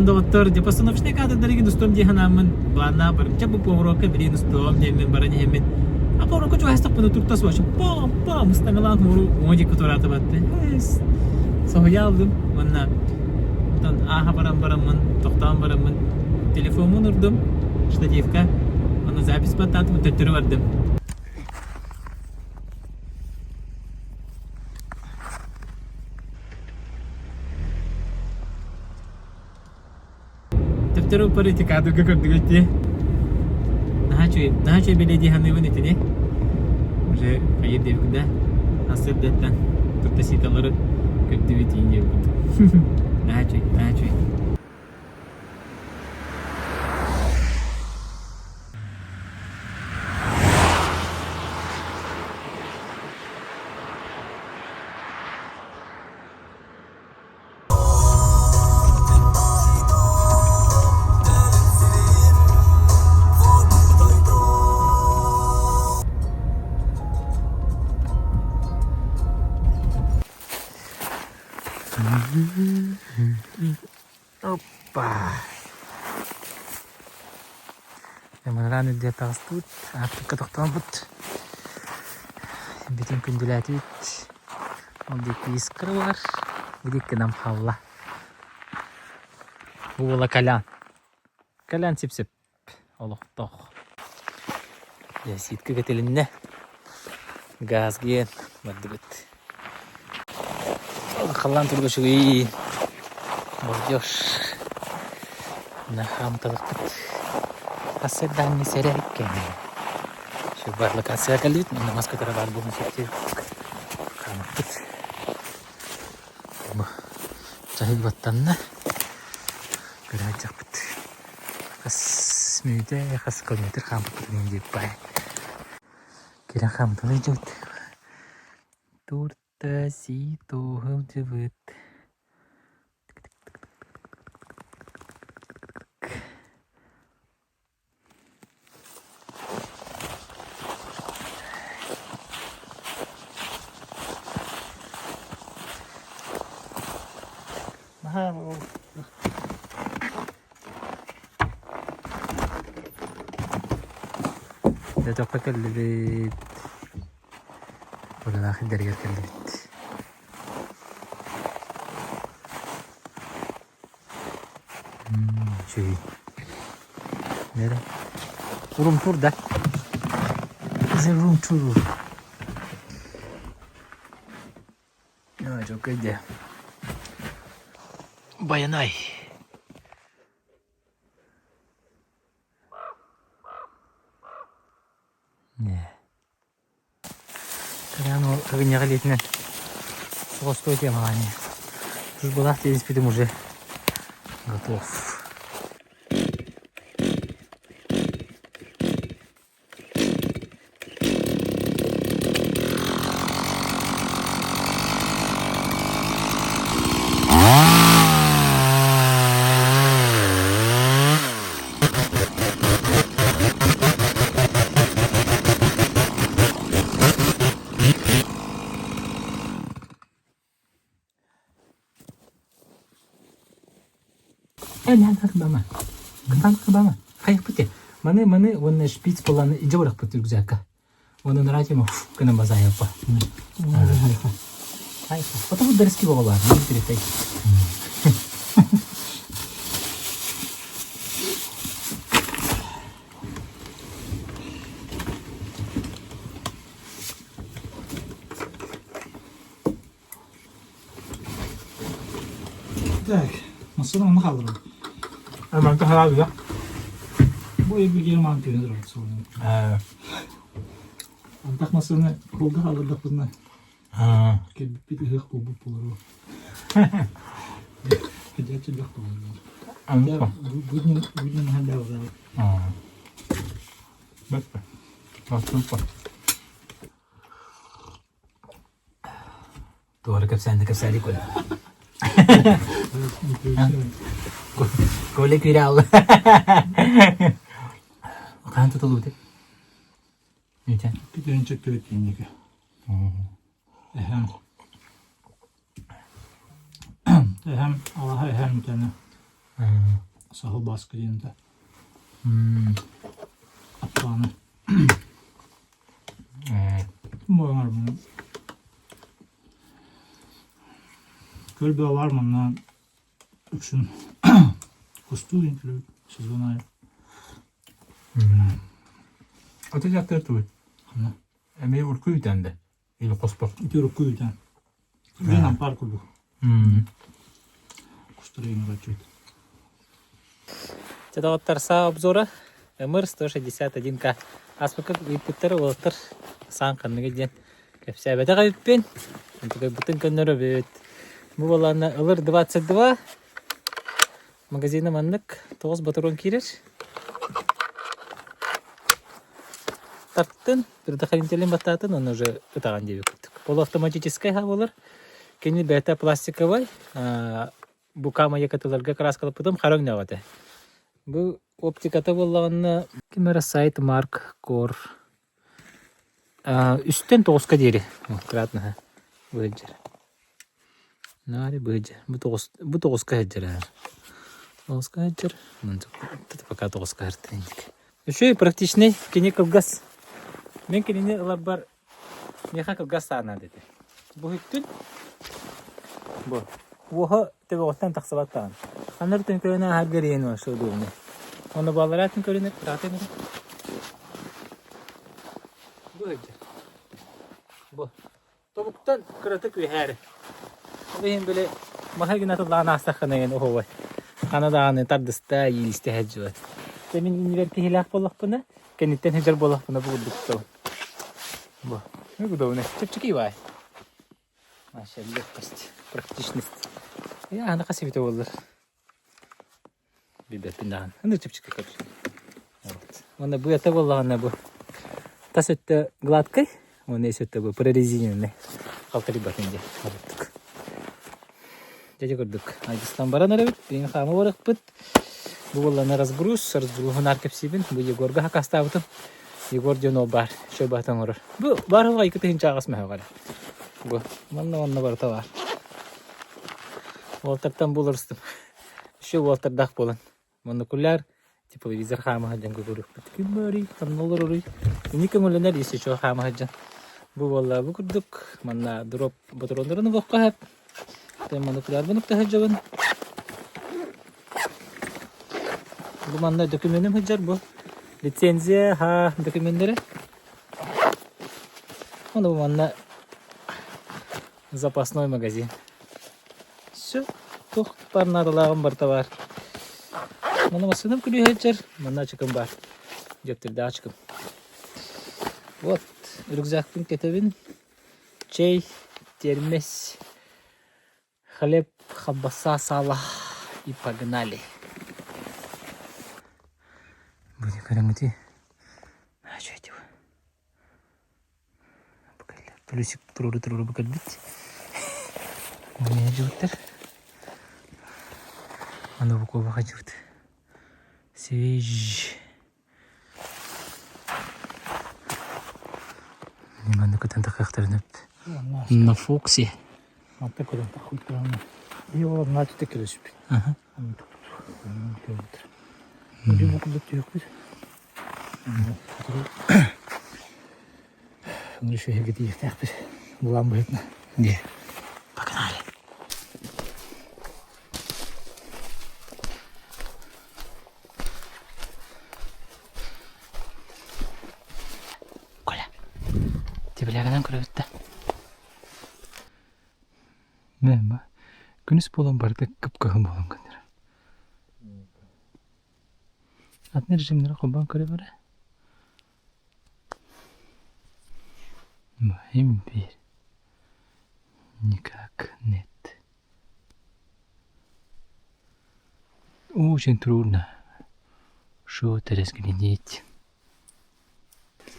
доктор де постановочный кадрдары достом диханамын бана бар чабу поврока бери достом демен барани хемен а поврока чу хастап пуну туртас башы па мустаңалан муру оди кутурата батты соһуялдым манна тон аха барамын токтан барамын телефонун урдум штативка аны запись баттатым төттөрү бардым Terus politika tu kekor tu kecil. Nah cuy beli di hanu ini tu ni. Уже ayat dia kuda. Hasil datang. Terus kita lorot ke TV tinggi. Nah cuy. Опа. Ямараны где тастут, Африка тоқтамыт. Битен күнделәтит. Онда искры бар. Гидик нам хавла. Була калян. Калян сип-сип. Олоқтоқ. Я ситка кетелинне. Газ ген. Маддыбыт. Халлан турду шуги. Молодежь. Нахам талыктык. Аседан не серяйкен. Şu barlık asya kalit, namaz katara var bunu çekti. Kamattık. Bu cahil battanna. Gerajak bit. Kas müde, kas kilometre kamattık ninjip bay. Kira kamattık jut. Turta si tohum jebet. ده توقعك اللي بيت ولا ناخد درجة اللي بيت شوي نرى روم تور ده زي روم تور ya çok iyi bayanay Оно как не галитне. Сколько тема они. Тут была в принципе уже готов. Lihat ke bama. Kental ke bama. Kayak putih. Mana warna spits polan hijau rak putih juga kah. Warna neraka mah kena basah apa. Hai. Потом dari ski bawa bar. Ini cerita. Так, nasıl onu kaldıralım. Hemen kahve ya. Bu ev bir geri mantığınız var sonra. Antak masasını kolda kaldırdık bundan. Bir hık bu bulur. Gerçi bak bulur. Anladım. Bugün hadi avralı. Bak. Bak. Doğru kapsan da kapsali koy. Kolek viral. Kan tutuldu de. Neden? Bir de önce kötüyüm ki. Hem Allah'a hem tane. Sahıl baskı diyende. Atağını. Bu var bunun. Kölbe var mı lan? Üçün. Kustu yiyin siz bana ya. Atı jaktır tuğ. Ana. Emeği urku yütende. İli kospak. İtiyoruz kuyudan. Benim parkur bu. Кустрейн рачет. Чедоттар са обзора. Эмыр 161К. Аспакат випуттар олтар сан канныга ден. Кепсәбәдә гайппен. Интегә бутын көннәре бит. Бу баланы ылыр 22. Магазины маннык 9 батарон кирер. Тарттын, бирдә хәлинтелен баттатын, аны уже ытаган дип күттек. Полуавтоматическая хавалар. Кени бета пластиковый. Бу камая катыларга краскалып потом харагна вата. Бу оптиката болганны камера сайт марк кор. Үстен 9ка дери. Кратна. Бөҗер. Нари бөҗер. Бу 9ка хәҗер. 9ка хәҗер. Монда пока 9ка хәҗер. Еще и практичный кени кылгас. Мен кени лабар неха кылгас сана диде. Бу хүттүн. Бу. Воха тебе оттан тахсабаттан. Анар төнкөрөнө хагерен ва шодуны. Оны баларатын көрүнөп татын. Бу. Тобуктан кыраты көйһәр. Бен беле махагына тулана астаханаган оховай. Канаданы тардыста йилисте хаҗва. Темин университет хилак болакпына, кенеттен хәҗер болакпына булдык. Бу. Ну гудовне. Чепчики бай. Машаллах, практичность. Я она красивее воллар. Бибет пиндан. Аны чепчики кап. Вот. Она будет это волла она бу. Тас это гладкой, он есть это бу прорезиненный. Халтари батынде. Вот. Дядя гордук. Айдыстан баран арабит, бин хамы барак бит. Бу волланы разбрус, разбрухун аркып сибин. Бу Егорга хакастабытым. Егор жөн ол бар. Шөй батан орор. Бу барыга икетин чагас мага. Бу. Манна барта бар. Волтартан булырстым. Еще волтардак болан. Монокуляр, телевизор хама хаджан көрүп. Кимбари, каналлар орой. Никем оленер есе чо хама хаджан. Бу волла бу курдук. Манна дроп батарондарын вакка хап. Тем монокуляр бунук та хаджабын. Бу манна документим хаджар бу. Лицензия ха документтери. Бу манна запасной магазин. Все, тух парнадалагым бар товар. Мана масынам күлі хәджер, мана чыкым бар. Жептерді ачкым. Вот, рюкзакпын кетебин. Чей, термес, хлеб, хаббаса, сала и погнали. Будет карамыти. А что это? Плюсик туру бакалбит. У меня джутер. Аны букова хажут. Свеж. Немного катанда хахтарнып. На Фоксе. А так вот похуй прямо. Его начать так решить. Ага. Где буду тёкать? Он еще и где их так ламбает на. Где? Погнали. Коля, ты білегінен көріп өтті. Мен ба, күніс болан барды күп-күхім болан көндір. Атны режимдері қобан көріп бәрі. Мұхим бір. Никак нет. Очень трудно. Что-то разглядеть.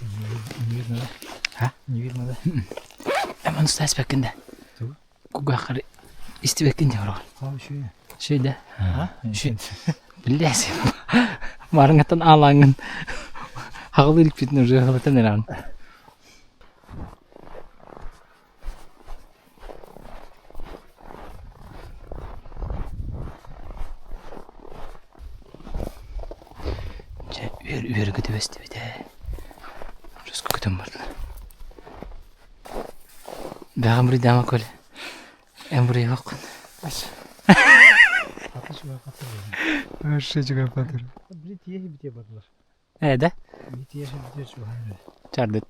Не видно, да? А? Не видно, да? Аман ұстайыз бәкінде. Куға қары істі бәкінде бар. А, еще я. Шөй да? А? Білдәсі. Марыңаттан алаңын. Хағылы үлік бетін уже ғылытын әрағын. үйерге төбесті бейді. Рысқы күтім бардын. Бәғым бұрый дама көлі. Әм бұрый бақын. Өші жүгір қатыр. Bir tiye bitiye baklar. Әді? Bir tiye bitiye şu hani. Чардык.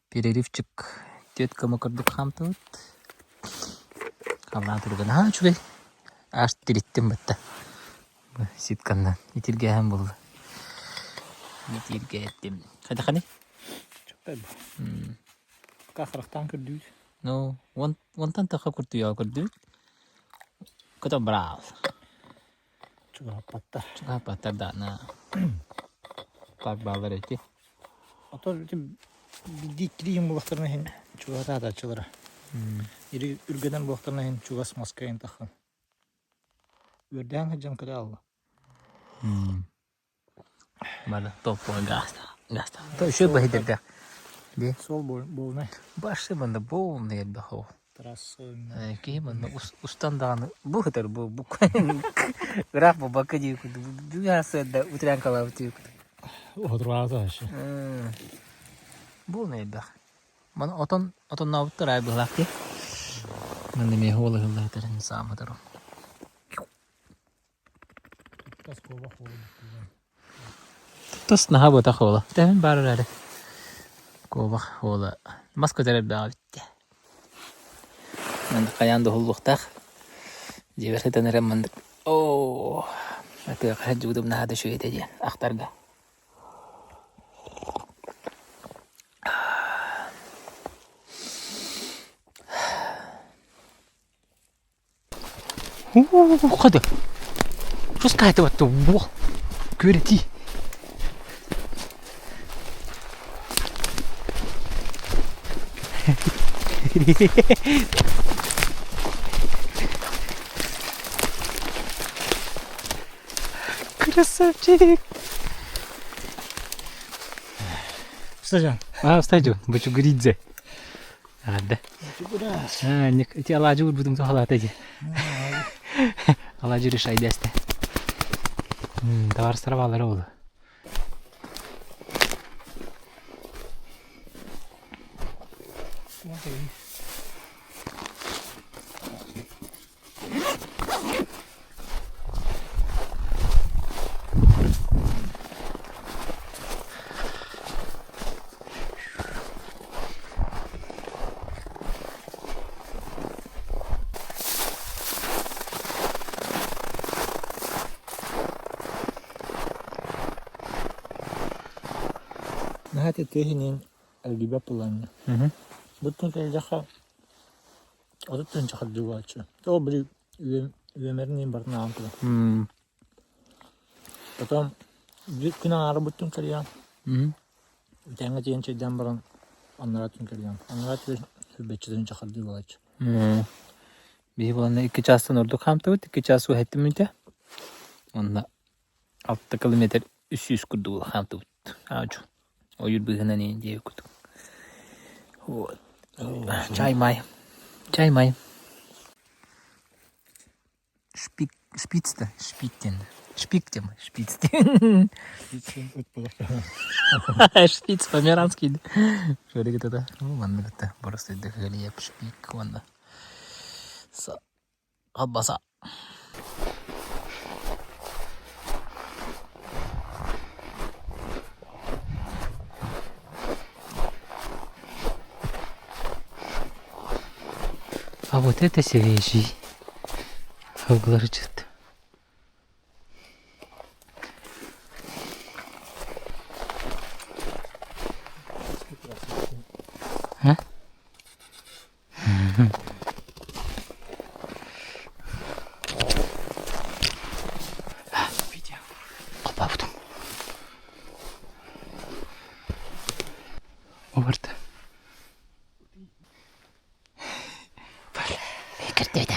Перерывчик. Тетка макардык хамтылыт. Қалан тұрған. Ха, чүгей. Аш тириттім бітті. Ситканнан. Итирге әм болды. Итирге әттім. Қайда қане? Çok tabi. Kahraktan kürdüğü. No, wontan taqa kurtu ya kurdu. Kata brav. Çok apatta. Chuka patar da na. Tak bağlar eti. Otor bir dikliğin bu vaktarına hen. Çok hata da açılır. İri ürgeden bu vaktarına hen. Çok as maskayın takın. Ürden hacam kadar Allah. Bada topu gasta. Gasta. To şu bahidir da. De. Sol bol ne? Başı banda bol ne be ho. Teras Ki banda ustan dağını bu kadar bu koyun. Graf bu bakıcı kudu. Dünyası da utıran kalavtı. otur ağzı aşı. Bu ne be? Bana oton navuttur ay bırak ki. Ben de mehoğlu hıllı ederim sağmadarım. Tas kova kova. Tos naha bota hola. Demin barır hadi. Kova hola. Masko terep daha bitti. Ben de kayan da hulluktak. Civerse tanırım ben de. Ooo. Atı kahacı udum naha da şu edeceğim. Aktarga. Hadi. Rus kaydı battı. Göreti. Красавчик. Stajan. Встаю. Бачу горидзе. Ада. Не эти алажу будем захалатать. Алажу решай десте. Товар сорвало роллы. Nihayet tehinin elgibe planı. Bütün kayacakha Odutun çakal duva açı. То bir üyemerin barına amkıla. Потом bir gün ağrı bütün kariyan. Tenge çiğen çiğden baran anlaratın kariyan. Anlarat bir hübbetçiden çakal duva açı. Bir bulanla 2 çastan ordu kamtavut, 2 çasu hettim müte. Onda 6 kilometre 300 kurdu kamtavut. Ağacı. O yürübüğüne neyin diye kurduk. Çay may. Çay may. Spitste. Spitten. Spikte mi? Spitste. Шпиц по-мирански. Şöyle git da. Vanda git. Burası da böyle yap şpik vanda. Sa. Abbasa. А вот это свежий. Обгорчит. А? Видео. Опа, потом. Оберт. Кертеда.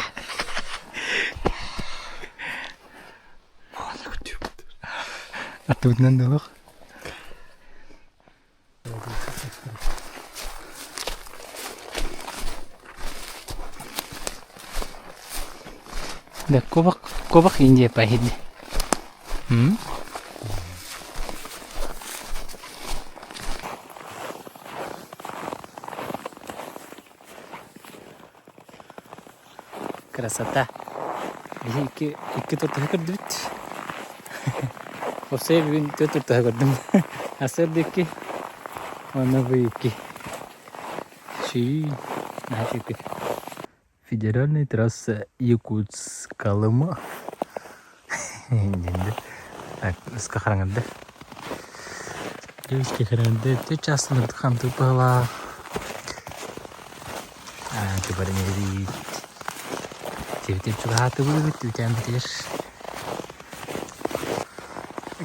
Атуднан дылық. Да кобак Индия пахиди. Красота. Iki turta gördük. O şey bir turta gördüm. Asırdaki ona bu iki. Нафиг. Федеральная трасса Якутск-Колыма. Так, скахаранганда. Скахаранганда. Ты часто на тхамту была. Ты бары не видишь. Ты чугаты будет, ты там будешь.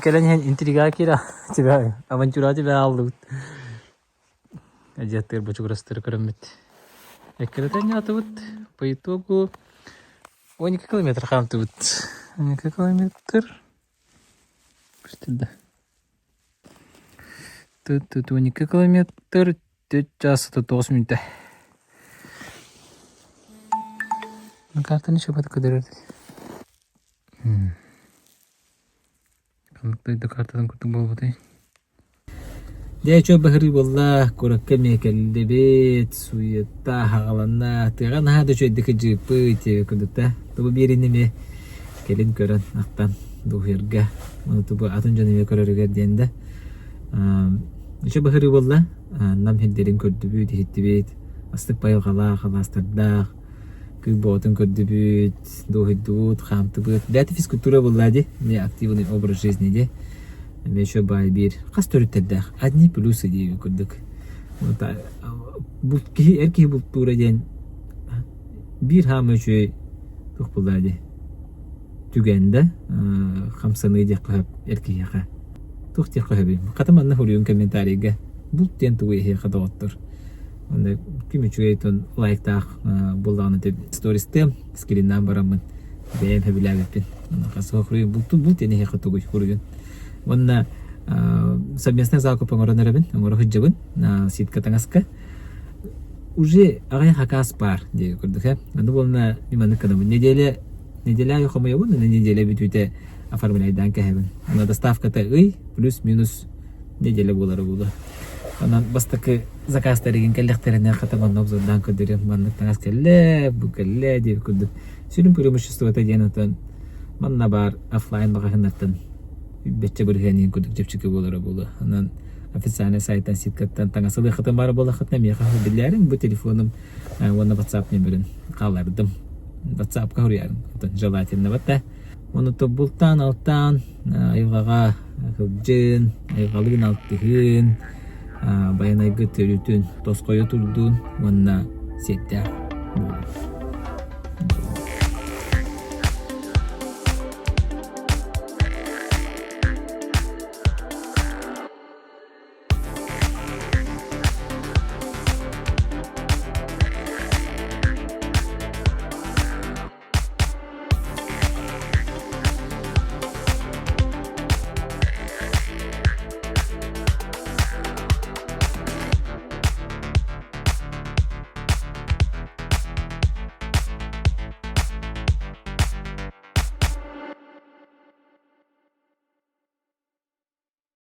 Кэлэн интрига кира. Тебя авантюра тебя алдут. Ажаттыр бочуграстыр көрөмөт. Эккелетен ятыбыт. По итогу 12 километр камтыбыт. 12 километр. Пустыда. Тут 12 километр. 4 час 9 минут. Картаны шабат кадерди. Кандайда картадан күтүп болбоду. Дечо бахри والله كورك ميكل دبيت سويتا حغلنا تيغان هذا شو يدك جيبتي كدتا تو بيريني مي كلين كرن اختان دو هيرغا تو اتون جاني مي كررغا ديندا شو بحري والله نام هدرين كدبيت هتبيت استك بايو خلاص تدا كبوتن كدبيت دو هدوت خامتبيت داتي физкультура والله دي не активный образ жизни دي еще байбир кастөрүттөрдах одни плюсы дейби көрдүк. Бул эрки бул тураден бир хамычы тукпулады. Түгенде хамсаны декап эрки яка. Тухти кабы. Катаманна хурюн комментарийге бул тен тугы хека доттор. Онда кимичөйтөн лайктак булганы деп стористем скриннан барамын. Бем хабилабеппин. Касо хурюн бул тен хека тугы хурюн. Ванна совместная закупка ngoronarabin ngorohjabin на ситка тангаска уже агай хакас пар деп көрдүк. Аны болна иманы кадам неделя йохомой бу на неделя битүте оформляйдан кахабин. Ана доставката ый плюс-минус неделя болары болду. Анан бастакы заказтарыгын келлектерине катаман обзордан көдөрөм манны тангаскелле букелле деп көрдүк. Сүрүм преимуществото денатан манна бар офлайн баганаттан бече биргенин көдүк жепчеке болора болду. Анан официальный сайттан ситкаттан таңасылы хатым бар болду. Хатна мен кахы билерин бу телефоным вона WhatsApp номерин калардым. WhatsApp ка урярым. Желательно бата. Оны то бултан алтан айгага хыджын, айгалыгын алтыгын, баянай гөтөрүтүн, тоскойо турдун, онна сеттер.